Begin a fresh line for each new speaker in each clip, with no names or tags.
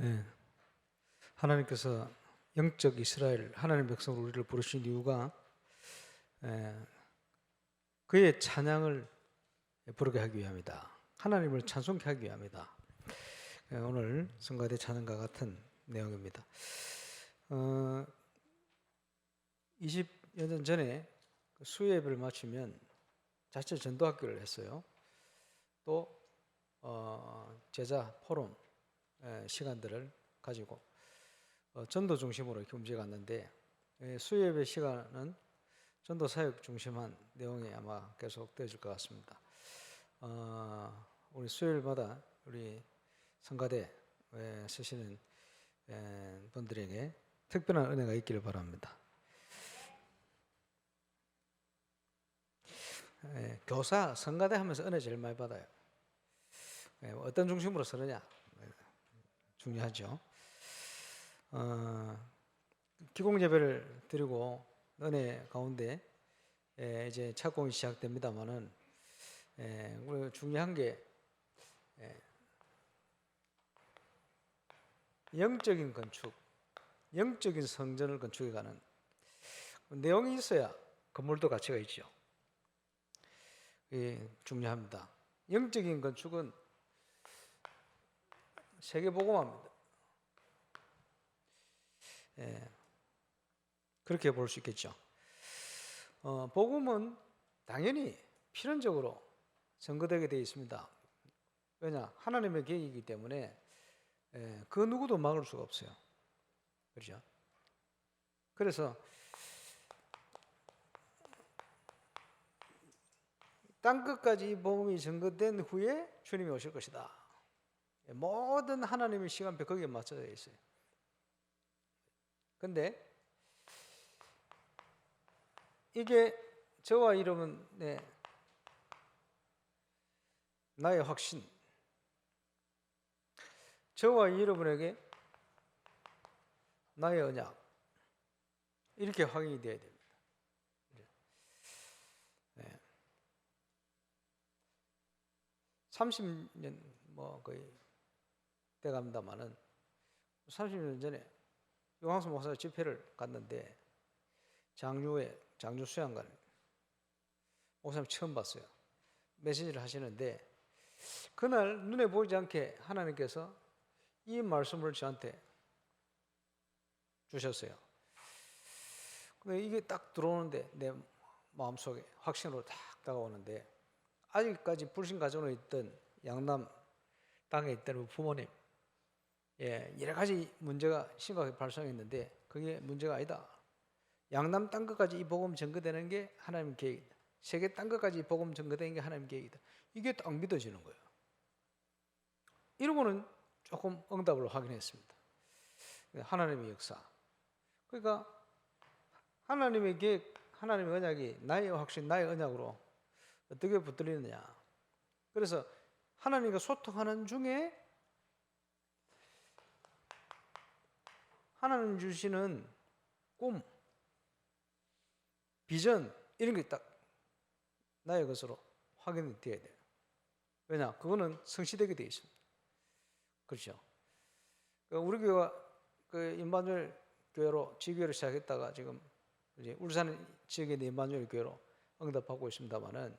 예, 하나님께서 영적 이스라엘 하나님 백성으로 우리를 부르신 이유가 그의 찬양을 부르게 하기 위함이다. 하나님을 찬송케 하기 위함이다. 오늘 성가대 찬양과 같은 내용입니다. 20여 년 전에 수요예배를 마치면 자체 전도학교를 했어요. 또 제자 포럼 시간들을 가지고 전도 중심으로 이렇게 움직였는데, 수요예배 시간은 전도 사역 중심한 내용이 아마 계속 되어질 것 같습니다. 우리 수요일마다 우리 성가대 쓰시는 분들에게 특별한 은혜가 있기를 바랍니다. 교사, 성가대 하면서 은혜 제일 많이 받아요. 어떤 중심으로 쓰느냐 중요하죠. 기공 예배를 드리고 은혜 가운데 이제 착공이 시작됩니다만은 우리 중요한 게 영적인 건축, 영적인 성전을 건축해가는 내용이 있어야 건물도 가치가 있죠. 중요합니다. 영적인 건축은 세계복음화입니다. 그렇게 볼 수 있겠죠. 복음은 당연히 필연적으로 선거되게 되어 있습니다. 왜냐? 하나님의 계획이기 때문에 그 누구도 막을 수가 없어요. 그렇죠? 그래서 땅끝까지 이 복음이 전거된 후에 주님이 오실 것이다. 모든 하나님의 시간표 거기에 맞춰져 있어요. 근데 이게 저와 여러분의 나의 확신, 저와 여러분에게 나의 언약, 이렇게 확인이 되어야 됩니다. 30년 거의 돼갑니다만은 30년 전에 요광수 목사 집회를 갔는데 장주 수양관 목사님 처음 봤어요. 메시지를 하시는데 그날 눈에 보이지 않게 하나님께서 이 말씀을 저한테 주셨어요. 근데 이게 딱 들어오는데 내 마음속에 확신으로 딱 다가오는데, 아직까지 불신 가정으로 있던 양남 땅에 있던 부모님, 여러 가지 문제가 심각하게 발생했는데 그게 문제가 아니다. 양남 땅끝까지 이 복음 전거되는 게 하나님 계획이다. 세계 땅끝까지 이 복음 전거되는 게 하나님 계획이다. 이게 딱 믿어지는 거예요. 이러고는 조금 응답을 확인했습니다. 하나님의 역사. 그러니까 하나님의 계획, 하나님의 언약이 나의 확신, 나의 언약으로 어떻게 붙들리느냐. 그래서 하나님과 소통하는 중에 하나님 주시는 꿈, 비전, 이런 게 딱 나의 것으로 확인이 되어야 돼요. 왜냐? 그거는 성취되게 되어 있습니다. 그렇죠? 우리 교회가 임마누엘 교회로 지교회를 시작했다가 지금 이제 울산 지역에 있는 임마누엘 교회로 응답하고 있습니다만은,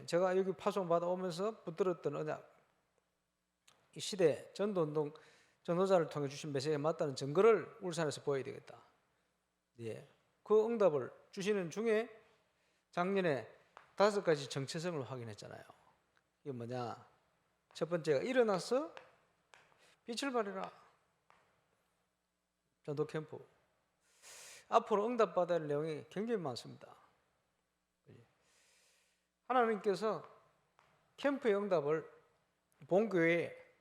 제가 여기 파송 받아오면서 붙들었던 언약, 이 시대 전도운동 전도자를 통해 주신 메시지에 맞다는 증거를 울산에서 보여야 되겠다. 그 응답을 주시는 중에 작년에 5가지 정체성을 확인했잖아요. 이게 뭐냐? 첫 번째가 일어나서 빛을 발해라. 전도 캠프. 앞으로 응답받을 내용이 굉장히 많습니다. 하나님께서 캠프의 응답을 본교회,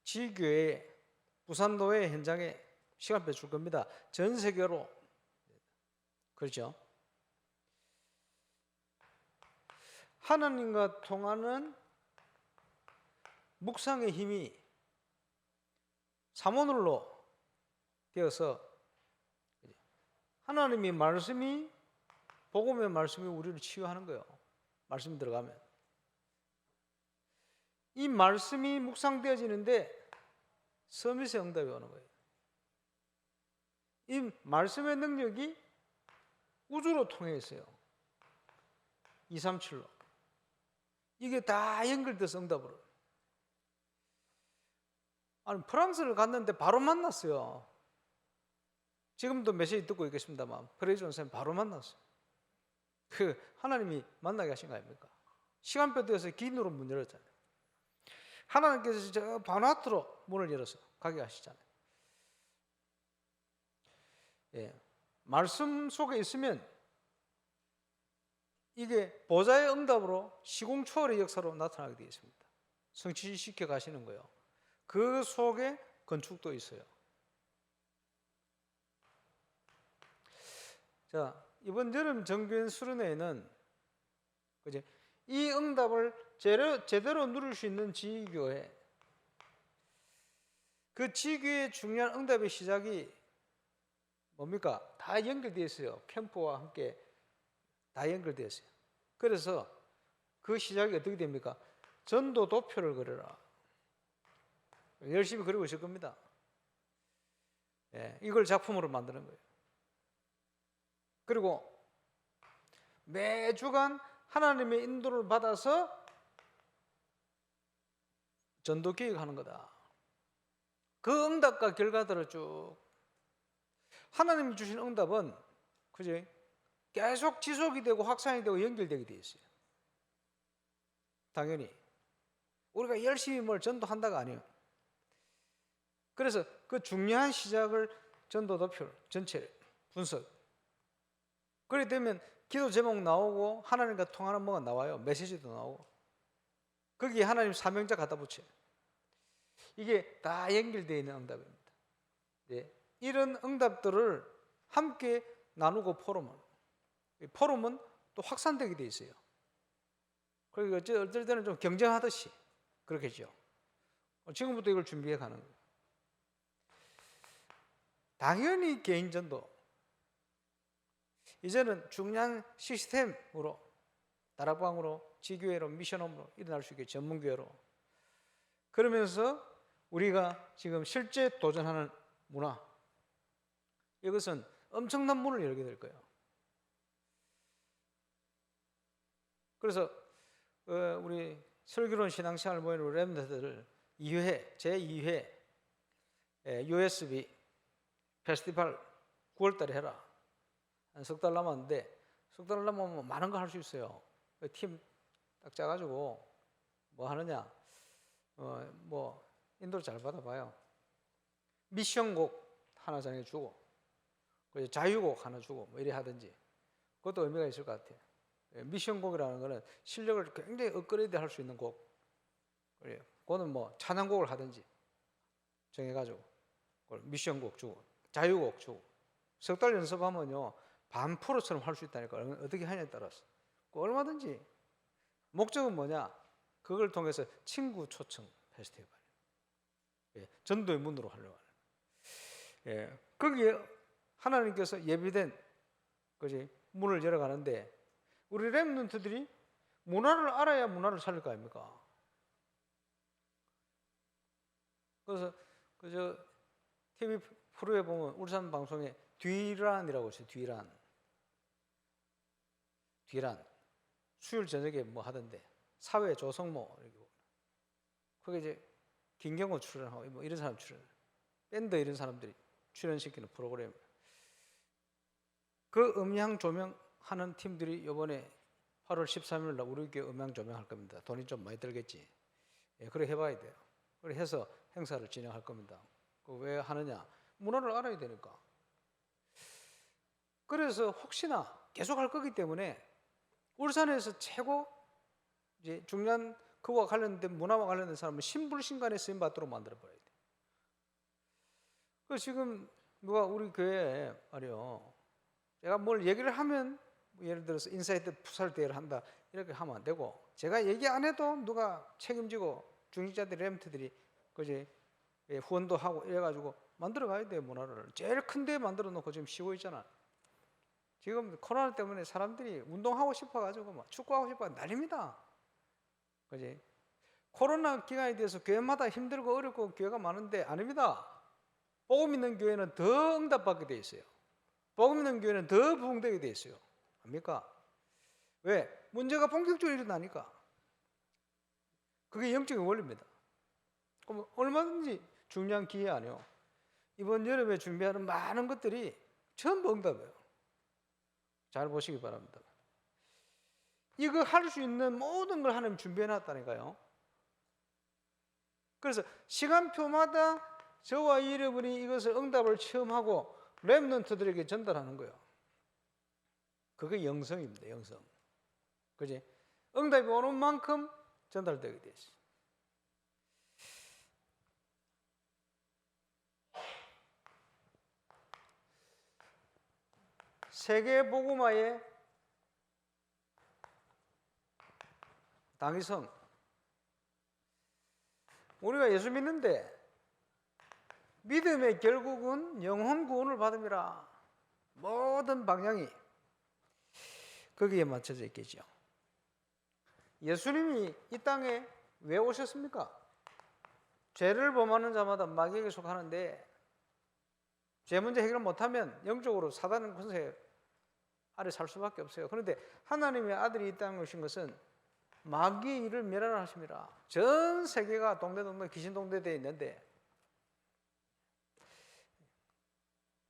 지교회, 부산노회 현장에 시간표 줄 겁니다. 전 세계로. 그렇죠? 하나님과 통하는 묵상의 힘이 사모늘로 되어서 하나님의 말씀이, 복음의 말씀이 우리를 치유하는 거예요. 말씀이 들어가면. 이 말씀이 묵상되어지는데 서밋의 응답이 오는 거예요. 이 말씀의 능력이 우주로 통해 있어요. 237로. 이게 다 연결돼서 응답으로. 아니, 프랑스를 갔는데 바로 만났어요. 지금도 메시지 듣고 있겠습니다만 프레이즈 원사님 바로 만났어요. 그 하나님이 만나게 하신 거 아닙니까? 시간표 되어서 기인으로 문 열었잖아요. 하나님께서 저 바누아투로 문을 열어서 가게 하시잖아요. 예, 말씀 속에 있으면 이게 보좌의 응답으로 시공초월의 역사로 나타나게 되어 있습니다. 성취시켜 가시는 거예요. 그 속에 건축도 있어요. 자, 이번 여름 정규행 수련회에는 그죠? 이 응답을 제대로 누릴 수 있는 지교회, 그 지교회의 중요한 응답의 시작이 뭡니까? 다 연결되어 있어요. 캠프와 함께 다 연결되어 있어요. 그래서 그 시작이 어떻게 됩니까? 전도 도표를 그려라. 열심히 그리고 있을 겁니다. 예, 이걸 작품으로 만드는 거예요. 그리고 매주간 하나님의 인도를 받아서 전도 계획하는 거다. 그 응답과 결과들을 쭉 하나님이 주신 응답은 그죠? 계속 지속이 되고 확산이 되고 연결되게 되어 있어요. 당연히 우리가 열심히 뭘 전도한다가 아니에요. 그래서 그 중요한 시작을 전도 도표 전체 분석. 그렇게 되면 기도 제목 나오고 하나님과 통하는 뭐가 나와요. 메시지도 나오고. 거기에 하나님 사명자 갖다 붙여요. 이게 다 연결되어 있는 응답입니다. 네. 이런 응답들을 함께 나누고 포럼은 또 확산되게 되어 있어요. 그리고 어쩔 때는 좀 경쟁하듯이 그렇겠죠. 지금부터 이걸 준비해 가는 거예요. 당연히 개인 전도. 이제는 중요한 시스템으로 다락방으로 지교회로 미션홈으로 일어날 수 있게 전문교회로. 그러면서 우리가 지금 실제 도전하는 문화, 이것은 엄청난 문을 열게 될 거예요. 그래서 우리 설교론 신앙생활 모임 렘넌트들 2회, 제2회 USB 페스티벌 9월 달에 해라. 한 석 달 남았는데, 석 달 남으면 많은 거 할 수 있어요. 팀 딱 짜가지고 뭐 하느냐, 뭐 인도를 잘 받아봐요. 미션곡 하나 정해주고, 자유곡 하나 주고 뭐 이래 하든지, 그것도 의미가 있을 것 같아요. 미션곡이라는 거는 실력을 굉장히 업그레이드 할 수 있는 곡. 그래요. 그거는 뭐 찬양곡을 하든지 정해가지고 미션곡 주고 자유곡 주고 석 달 연습하면요 반 프로처럼 할 수 있다니까. 어떻게 하냐에 따라서 얼마든지. 목적은 뭐냐? 그걸 통해서 친구 초청 페스티벌, 전도의 문으로 하려고 하는. 거기에 하나님께서 예비된 그지 문을 열어가는데, 우리 렘넌트들이 문화를 알아야 문화를 살릴 거 아닙니까? 그래서 그저 TV 프로에 보면 울산 방송에 뒤란이라고 있어요. 뒤란 수요일 저녁에 뭐 하던데, 사회 조성모 이렇게. 그게 이제 김경호 출연하고 뭐 이런 사람 출연, 밴드 이런 사람들이 출연시키는 프로그램. 그 음향 조명하는 팀들이 이번에 8월 13일 날 우리 교회 음향 조명할 겁니다. 돈이 좀 많이 들겠지. 그래 해봐야 돼요. 그래 해서 행사를 진행할 겁니다. 왜 하느냐? 문화를 알아야 되니까. 그래서 혹시나 계속 할 거기 때문에 울산에서 최고 이제 중요한 그와 관련된 문화와 관련된 사람은 신불신간에 쓰임 받도록 만들어 버려야 돼. 그 지금 누가 우리 교회에 말이요, 제가 뭘 얘기를 하면 예를 들어서 인사이트 풋살 대회를 한다 이렇게 하면 안 되고, 제가 얘기 안 해도 누가 책임지고 중직자들 렘트들이 그지 후원도 하고 이래가지고 만들어 가야 돼요. 문화를 제일 큰 데 만들어 놓고 지금 쉬고 있잖아. 지금 코로나 때문에 사람들이 운동하고 싶어가지고 막 축구하고 싶어 난립니다. 그지? 코로나 기간에 대해서 교회마다 힘들고 어렵고 교회가 많은데 아닙니다. 복음 있는 교회는 더 응답받게 돼 있어요. 복음 있는 교회는 더 부흥되게 돼 있어요. 압니까? 왜? 문제가 본격적으로 일어나니까. 그게 영적인 원리입니다. 그럼 얼마든지 중요한 기회 아니에요. 이번 여름에 준비하는 많은 것들이 전부 응답이에요. 잘 보시기 바랍니다. 이거 할 수 있는 모든 걸 하나님 준비해 놨다니까요. 그래서 시간표마다 저와 여러분이 이것을 응답을 체험하고 렘넌트들에게 전달하는 거예요. 그게 영성입니다. 영성. 그지? 응답이 오는 만큼 전달되게 돼 있어요. 세계 복음화의 당위성. 우리가 예수 믿는데 믿음의 결국은 영혼 구원을 받음이라. 모든 방향이 거기에 맞춰져 있겠죠. 예수님이 이 땅에 왜 오셨습니까? 죄를 범하는 자마다 마귀에게 속하는데 죄 문제 해결 못하면 영적으로 사단의 권세 아래 살 수밖에 없어요. 그런데 하나님의 아들이 이 땅에 오신 것은 마귀의 일을 멸하심이라. 전 세계가 동네동네 귀신동대되어 있는데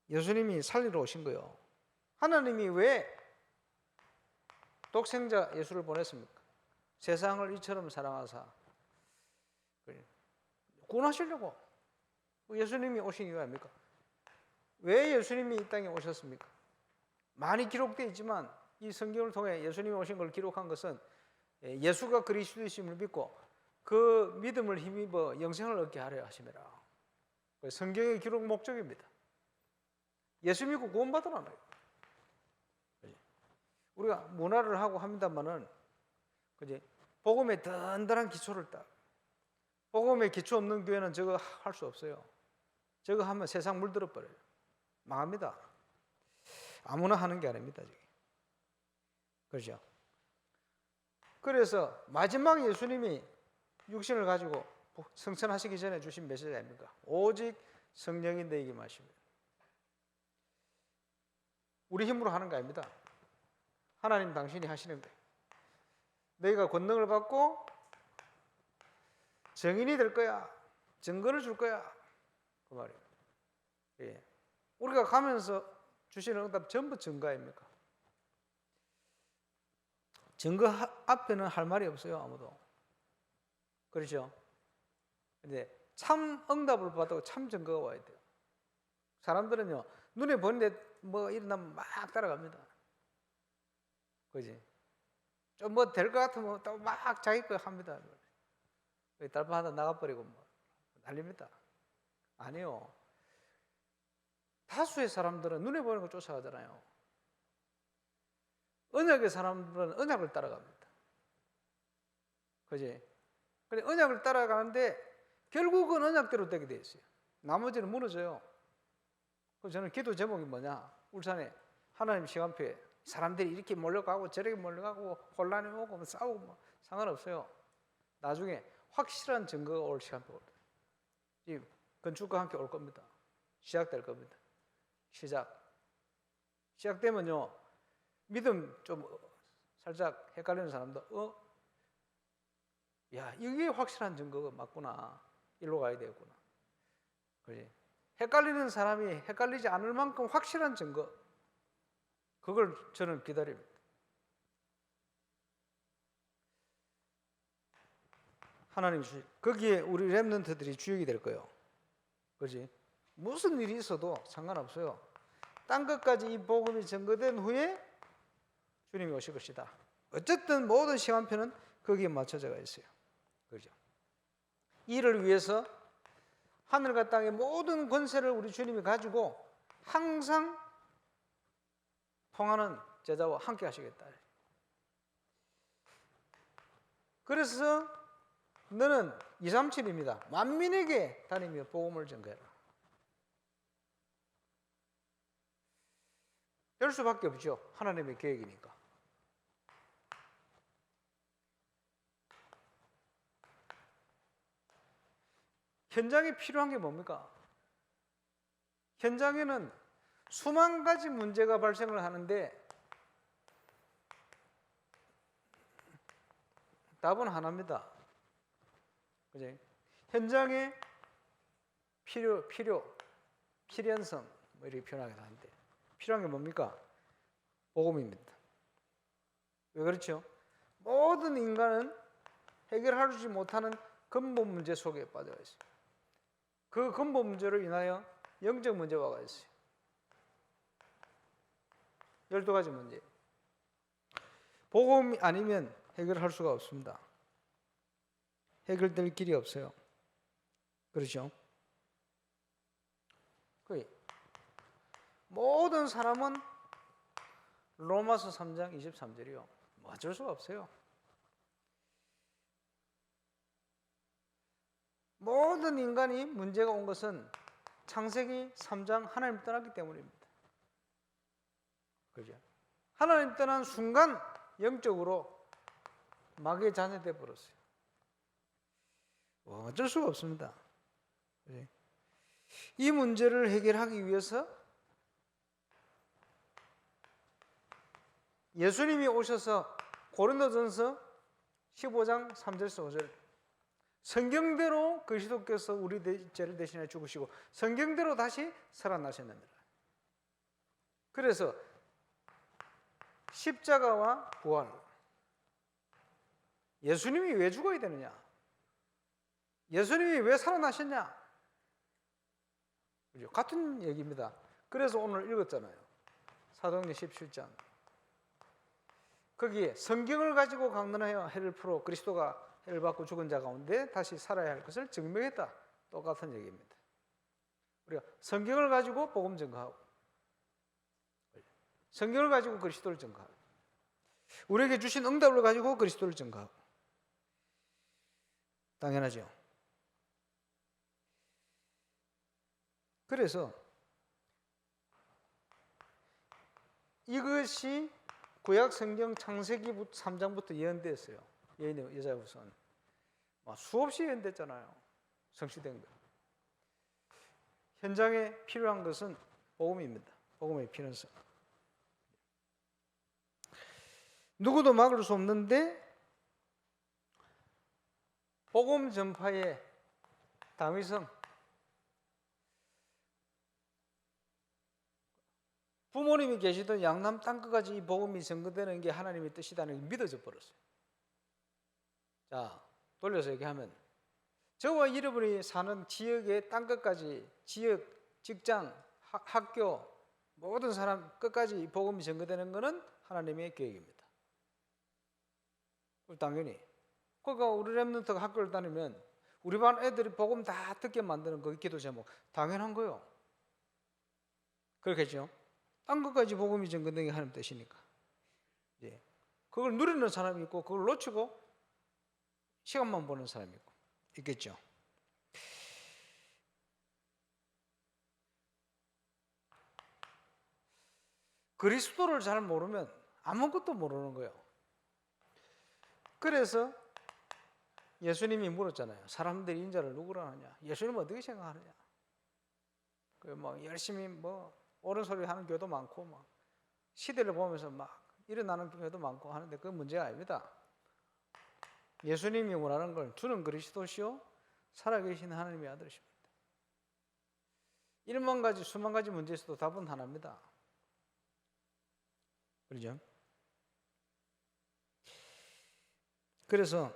예수님이 살리러 오신 거예요. 하나님이 왜 독생자 예수를 보냈습니까? 세상을 이처럼 사랑하사 구원하시려고 예수님이 오신 이유가 아닙니까? 왜 예수님이 이 땅에 오셨습니까? 많이 기록되어 있지만 이 성경을 통해 예수님이 오신 걸 기록한 것은 예수가 그리스도이심을 믿고 그 믿음을 힘입어 영생을 얻게 하려 하심이라. 성경의 기록 목적입니다. 예수 믿고 구원받으라는 거예요. 우리가 문화를 하고 합니다만은 그지? 복음의 든든한 기초를 딱. 복음의 기초 없는 교회는 저거 할 수 없어요. 저거 하면 세상 물들어 버려요. 망합니다. 아무나 하는 게 아닙니다. 저게. 그렇죠? 그래서 마지막 예수님이 육신을 가지고 승천하시기 전에 주신 메시지 아닙니까? 오직 성령이 너에게 마시면. 우리 힘으로 하는 거 아닙니다. 하나님 당신이 하시는 거예요. 너희가 권능을 받고 증인이 될 거야. 증거를 줄 거야. 그 말이에요. 예. 우리가 가면서 주시는 응답 전부 증거 아닙니까? 증거 앞에는 할 말이 없어요. 아무도. 그렇죠? 근데 참 응답을 받고 참 증거가 와야 돼요. 사람들은요, 눈에 보는데 뭐 일어나면 막 따라갑니다. 그지? 좀 뭐 될 것 같으면 또 막 자기 거 합니다. 달바 하나 나가버리고 뭐 난립니다. 아니요. 다수의 사람들은 눈에 보이는 거 쫓아가잖아요. 언약의 사람들은 언약을 따라갑니다. 그지? 근데 언약을 따라가는데 결국은 언약대로 되게 돼 있어요. 나머지는 무너져요. 그래서 저는 기도 제목이 뭐냐? 울산에 하나님 시간표에 사람들이 이렇게 몰려가고 저렇게 몰려가고 혼란이 오고 뭐 싸우고 뭐 상관없어요. 나중에 확실한 증거가 올 시간표 올 때 건축과 함께 올 겁니다. 시작될 겁니다. 시작되면요 믿음 좀 살짝 헷갈리는 사람도 야 이게 확실한 증거가 맞구나. 일로 가야 되겠구나. 그지? 헷갈리는 사람이 헷갈리지 않을 만큼 확실한 증거 그걸 저는 기다립니다. 하나님 주시 거기에 우리 렘넌트들이 주역이 될 거예요. 그렇지? 무슨 일이 있어도 상관없어요. 땅 끝까지 이 복음이 증거된 후에 주님이 오실 것이다. 어쨌든 모든 시간표는 거기에 맞춰져 있어요. 그렇죠? 이를 위해서 하늘과 땅의 모든 권세를 우리 주님이 가지고 항상 통하는 제자와 함께 하시겠다. 그래서 너는 237입니다. 만민에게 다니며 복음을 전가해라. 될 수밖에 없죠. 하나님의 계획이니까. 현장에 필요한 게 뭡니까? 현장에는 수만 가지 문제가 발생을 하는데 답은 하나입니다. 그죠? 현장에 필연성 뭐 이렇게 표현하기도 하는데 필요한 게 뭡니까? 복음입니다. 왜 그렇죠? 모든 인간은 해결하지 못하는 근본 문제 속에 빠져 있어요. 그 근본 문제로 인하여 영적 문제가 있어요. 12가지 문제. 복음이 아니면 해결할 수가 없습니다. 해결될 길이 없어요. 그렇죠? 모든 사람은 로마서 3장 23절이요. 뭐 어쩔 수가 없어요. 모든 인간이 문제가 온 것은 창세기 3장 하나님 떠났기 때문입니다. 그죠? 하나님 떠난 순간 영적으로 마귀의 자녀돼 버렸어요. 어쩔 수가 없습니다. 그죠? 이 문제를 해결하기 위해서 예수님이 오셔서 고린도전서 15장 3절에서 5절 성경대로 그리스도께서 우리 죄를 대신해 죽으시고 성경대로 다시 살아나셨느니라. 그래서 십자가와 부활, 예수님이 왜 죽어야 되느냐? 예수님이 왜 살아나셨냐? 같은 얘기입니다. 그래서 오늘 읽었잖아요. 사도행전 17장. 거기에 성경을 가지고 강론하여 해를 풀어 그리스도가 해를 받고 죽은 자 가운데 다시 살아야 할 것을 증명했다. 똑같은 얘기입니다. 우리가 성경을 가지고 복음 증거하고 성경을 가지고 그리스도를 증거하고 우리에게 주신 응답을 가지고 그리스도를 증거하고 당연하죠. 그래서 이것이 구약 성경 창세기 3장부터 예언됐어요. 예언의 여자 후손 수없이 예언됐잖아요. 성취된 거. 현장에 필요한 것은 복음입니다. 복음의 필요성. 누구도 막을 수 없는데 복음 전파의 당위성. 부모님이 계시던 양남 땅끝까지 이 복음이 전거되는 게 하나님의 뜻이라는 게 믿어져 버렸어요. 자, 돌려서 얘기하면 저와 여러분이 사는 지역의 땅끝까지 지역, 직장, 학교 모든 사람 끝까지 복음이 전거되는 것은 하나님의 계획입니다. 당연히 그러니까 우리 렘넌트가 학교를 다니면 우리 반 애들이 복음 다 듣게 만드는 그 기도 제목 당연한 거요. 그렇겠죠? 땅끝까지 복음이 전거되는 게 하나님 뜻이니까. 예. 그걸 누리는 사람이 있고 그걸 놓치고 시간만 보는 사람이 있겠죠. 그리스도를 잘 모르면 아무것도 모르는 거예요. 그래서 예수님이 물었잖아요. 사람들이 인자를 누구라 하냐? 예수님은 어떻게 생각하느냐? 막 열심히 옳은 소리 하는 교도 많고 막 시대를 보면서 막 일어나는 교도 많고 하는데 그건 문제가 아닙니다. 예수님이 원하는 걸 주는 그리스도시요 살아계신 하나님의 아들이십니다. 1만 가지 수만 가지 문제에서도 답은 하나입니다. 그렇죠? 그래서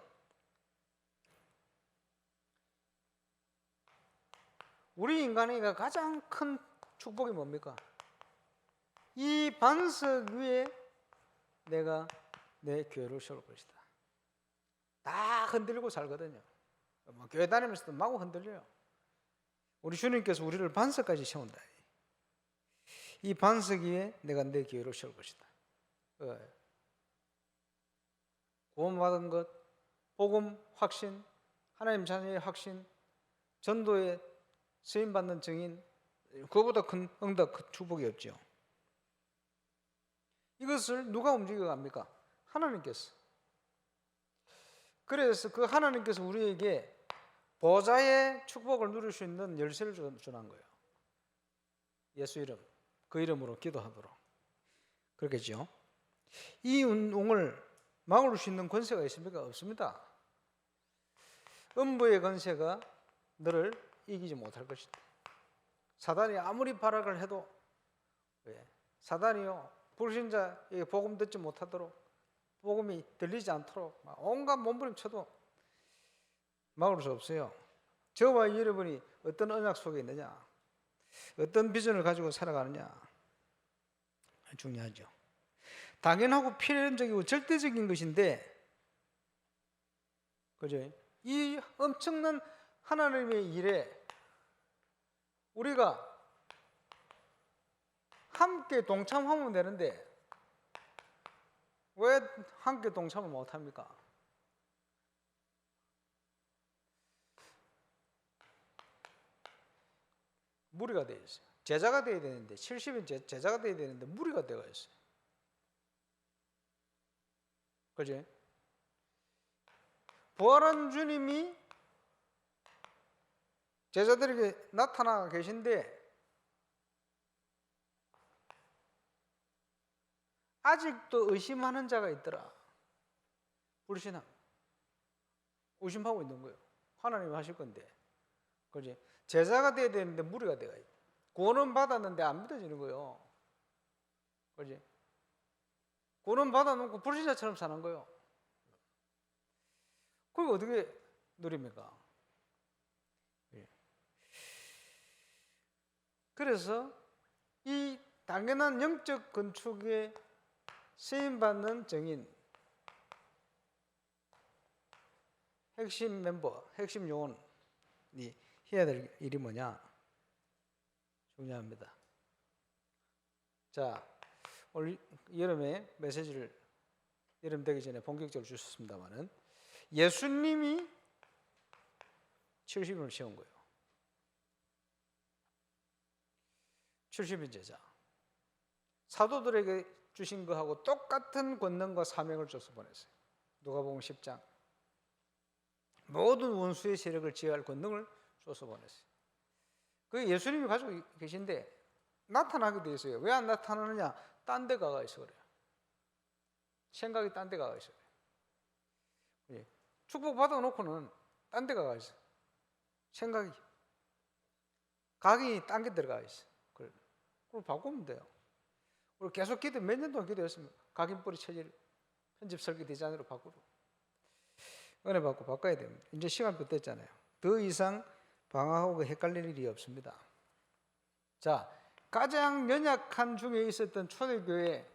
우리 인간에게 가장 큰 축복이 뭡니까? 이 반석 위에 내가 내 교회를 세울 것이다. 다 흔들리고 살거든요. 교회 다니면서도 마구 흔들려요. 우리 주님께서 우리를 반석까지 세운다. 이 반석 위에 내가 내 교회를 세울 것이다. 구원받은 것, 복음 확신, 하나님 자녀의 확신, 전도에 쓰임받는 증인, 그거보다 큰 응답, 큰 축복이 없죠. 이것을 누가 움직여갑니까? 하나님께서. 그래서 그 하나님께서 우리에게 보좌의 축복을 누릴 수 있는 열쇠를 주는 거예요. 예수 이름, 그 이름으로 기도하도록. 그렇겠죠? 이 운동을 막을 수 있는 권세가 있습니까? 없습니다. 음부의 권세가 너를 이기지 못할 것이다. 사단이 아무리 발악을 해도 사단이요 불신자에게 복음 듣지 못하도록, 복음이 들리지 않도록 온갖 몸부림쳐도 막을 수 없어요. 저와 여러분이 어떤 언약 속에 있느냐, 어떤 비전을 가지고 살아가느냐 중요하죠. 당연하고 필연적이고 절대적인 것인데, 그죠? 이 엄청난 하나님의 일에 우리가 함께 동참하면 되는데 왜 함께 동참을 못합니까? 무리가 되어 있어요. 제자가 되어야 되는데, 70인 제자가 되어야 되는데 무리가 되어 있어요. 그죠? 부활한 주님이 제자들에게 나타나 계신데 아직도 의심하는 자가 있더라. 불신함, 의심하고 있는 거예요. 하나님이 하실 건데, 그지? 제자가 돼야 되는데 무리가 돼가 있다. 구원은 받았는데 안 믿어지는 거예요. 그지? 구원은 받아놓고 불신자처럼 사는 거예요. 그걸 어떻게 누립니까? 그래서 이 당연한 영적 건축에 쓰임받는 정인, 핵심 멤버, 핵심 요원이 해야 될 일이 뭐냐? 중요합니다. 자, 올 여름에 메시지를 여름 되기 전에 본격적으로 주셨습니다만은 예수님이 70인을 세운 거예요. 70인 제자. 사도들에게 주신 것하고 똑같은 권능과 사명을 줘서 보냈어요. 누가복음 10장. 모든 원수의 세력을 제어할 권능을 줘서 보냈어요. 그 예수님이 가지고 계신데 나타나게 돼 있어요. 왜 안 나타나느냐? 딴 데 가가 있어 그래요. 생각이 딴 데 가가 있어요. 축복 받아놓고는 딴 데 가가 있어. 생각이 각이 딴 게 들어가 있어. 그걸 바꾸면 돼요. 그리고 계속 기도, 몇 년 동안 기도했으면 각인뿌리 체질 편집 설계 디자인으로 바꾸고 은혜 받고 바꿔야 됩니다. 이제 시간도 됐잖아요. 더 이상 방황하고 헷갈릴 일이 없습니다. 자, 가장 연약한 중에 있었던 초대교회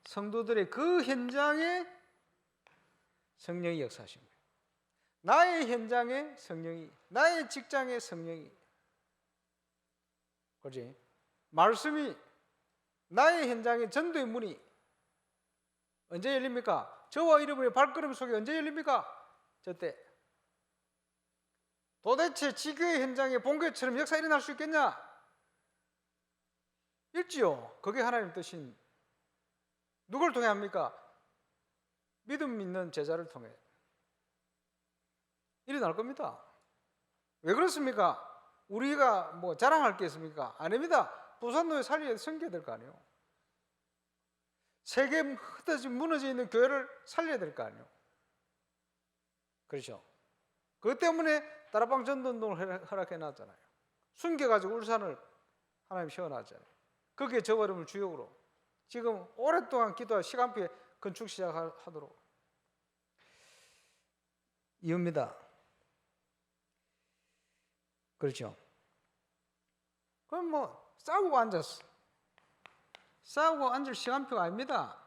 성도들의 그 현장에 성령이 역사하신 거예요. 나의 현장에 성령이, 나의 직장에 성령이, 그렇지? 말씀이 나의 현장에 전도의 문이 언제 열립니까? 저와 여러분의 발걸음 속에 언제 열립니까? 저때. 도대체 지교의 현장에 본교회처럼 역사 일어날 수 있겠냐? 있지요. 그게 하나님 뜻인. 누굴 통해 합니까? 믿음 있는 제자를 통해 일어날 겁니다. 왜 그렇습니까? 우리가 뭐 자랑할 게 있습니까? 아닙니다. 부산노에 살려야 섬겨야 될 거 아니에요. 세계 흩어진 무너져 있는 교회를 살려야 될 거 아니에요. 그렇죠? 그것 때문에 다락방 전도운동을 허락해 놨잖아요. 숨겨가지고 울산을 하나님 세워놨잖아요. 거기에 저버림을 주역으로 지금 오랫동안 기도할 시간표에 건축 시작하도록 이유입니다. 그렇죠? 그럼 뭐 싸우고 앉았어. 싸우고 앉을 시간표가 아닙니다.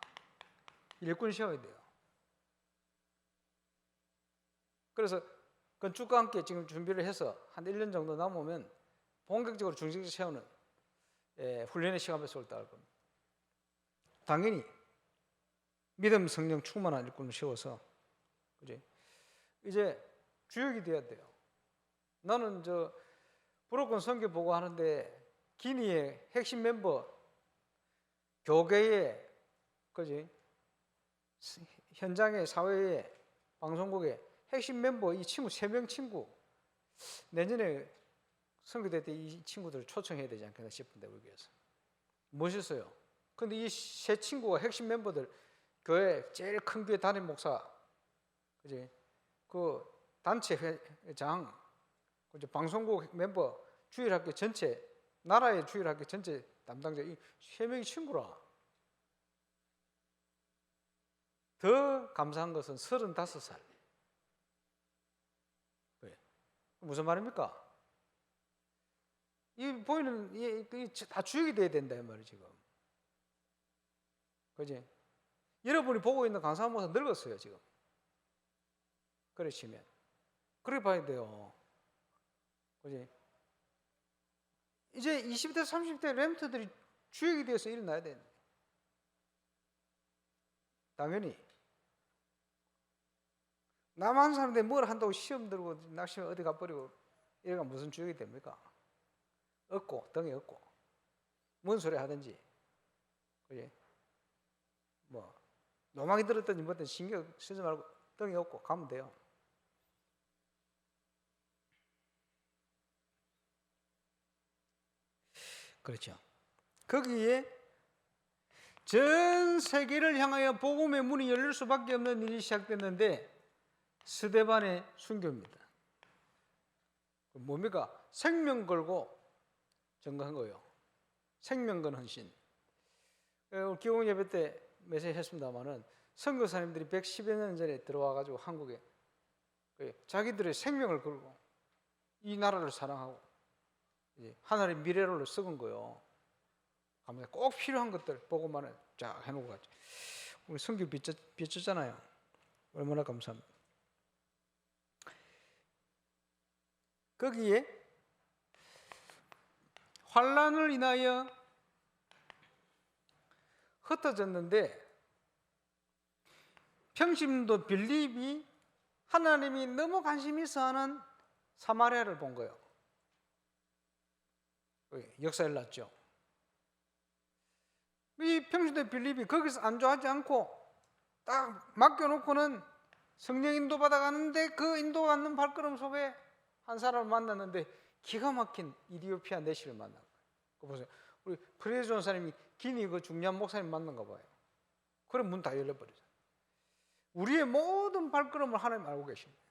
일꾼 세워야 돼요. 그래서 건축과 함께 지금 준비를 해서 한 1년 정도 남으면 본격적으로 중직을 세우는 훈련의 시간을 쏠다 겁니다. 당연히 믿음 성령 충만한 일꾼을 세워서 그지? 이제 주역이 돼야 돼요. 나는 브로큰 선교 보고 하는데 기니의 핵심 멤버 교계의 그지? 현장의 사회의 방송국의 핵심 멤버 이 친구 3명 친구 내년에 선교대 때 이 친구들을 초청해야 되지 않겠나 싶은데 우리 교회에서 멋있어요. 근데 이 세 친구가 핵심 멤버들 교회 제일 큰 교회 담임 목사, 그지? 그 단체 회장, 그지? 방송국 멤버, 주일학교 전체 나라의 주일학교 전체 담당자 이 세 명이 친구라. 더 감사한 것은 35살. 왜? 무슨 말입니까? 이 보이는 다 주역이 돼야 된다 이 말이에요 지금. 그지? 여러분이 보고 있는 강사 목사 늙었어요 지금. 그러시면 그래 봐야 돼요. 그지? 이제 20대 30대 렘트들이 주역이 되어서 일어나야 되는데 당연히 남한 사람들이 뭘 한다고 시험 들고 낚시면 어디 가버리고 이래가 무슨 주역이 됩니까? 얻고 등에 얻고 뭔 소리 하든지 그지? 뭐 노망이 들었든지 뭐든 신경 쓰지 말고 등에 얻고 가면 돼요. 그렇죠. 거기에 전 세계를 향하여 복음의 문이 열릴 수밖에 없는 일이 시작됐는데 스데반의 순교입니다. 뭡니까? 생명 걸고 전거한 거예요. 생명 건 헌신. 기공 예배 때 메시지 했습니다마는 선교사님들이 110여 년 전에 들어와 가지고 한국에 자기들의 생명을 걸고 이 나라를 사랑하고 하나님의 미래를 썩은 거예요. 꼭 필요한 것들 보고만은 쫙 해놓고 가죠. 우리 선교 빚졌잖아요. 얼마나 감사합니다. 거기에 환란을 인하여 흩어졌는데 평신도 빌립이 하나님이 너무 관심 있어 하는 사마리아를 본 거예요. 역사 일났죠. 이 평신도 빌립이 거기서 안주하지 않고 딱 맡겨놓고는 성령 인도 받아가는데 그 인도받는 발걸음 속에 한 사람을 만났는데 기가 막힌 이디오피아 내시를 만난 거예요. 그거 보세요. 우리 프레즈 전사님이 기니 그 중요한 목사님 만난가 봐요. 그럼 문 다 열려버리죠. 우리의 모든 발걸음을 하나님 알고 계십니다.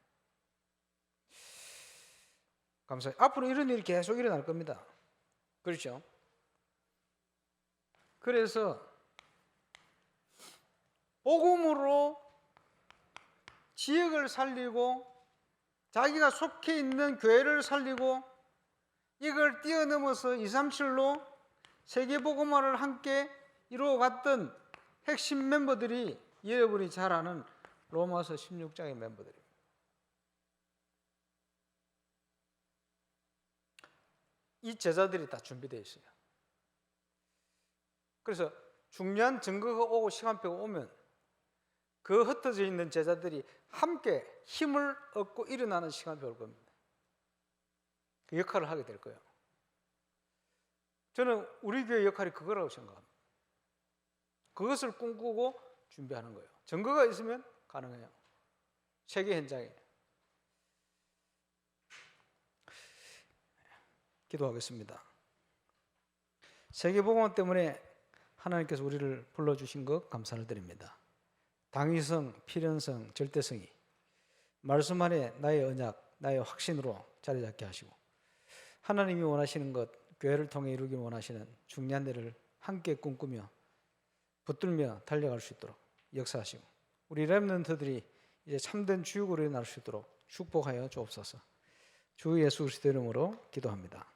감사해요. 앞으로 이런 일이 계속 일어날 겁니다. 그렇죠? 그래서 복음으로 지역을 살리고 자기가 속해 있는 교회를 살리고 이걸 뛰어넘어서 237로 세계복음화를 함께 이루어갔던 핵심 멤버들이 여러분이 잘 아는 로마서 16장의 멤버들입니다. 이 제자들이 다 준비되어 있어요. 그래서 중요한 증거가 오고 시간표가 오면 그 흩어져 있는 제자들이 함께 힘을 얻고 일어나는 시간이 올 겁니다. 그 역할을 하게 될 거예요. 저는 우리 교회 역할이 그거라고 생각합니다. 그것을 꿈꾸고 준비하는 거예요. 증거가 있으면 가능해요. 세계 현장에. 기도하겠습니다. 세계복음 때문에 하나님께서 우리를 불러주신 것 감사를 드립니다. 당위성, 필연성, 절대성이 말씀 안에 나의 언약, 나의 확신으로 자리 잡게 하시고 하나님이 원하시는 것, 교회를 통해 이루길 원하시는 중요한 일을 함께 꿈꾸며 붙들며 달려갈 수 있도록 역사하시고 우리 렘넌트들이 이제 참된 주역으로 일어날 수 있도록 축복하여 주옵소서. 주 예수 그리스도 이름으로 기도합니다.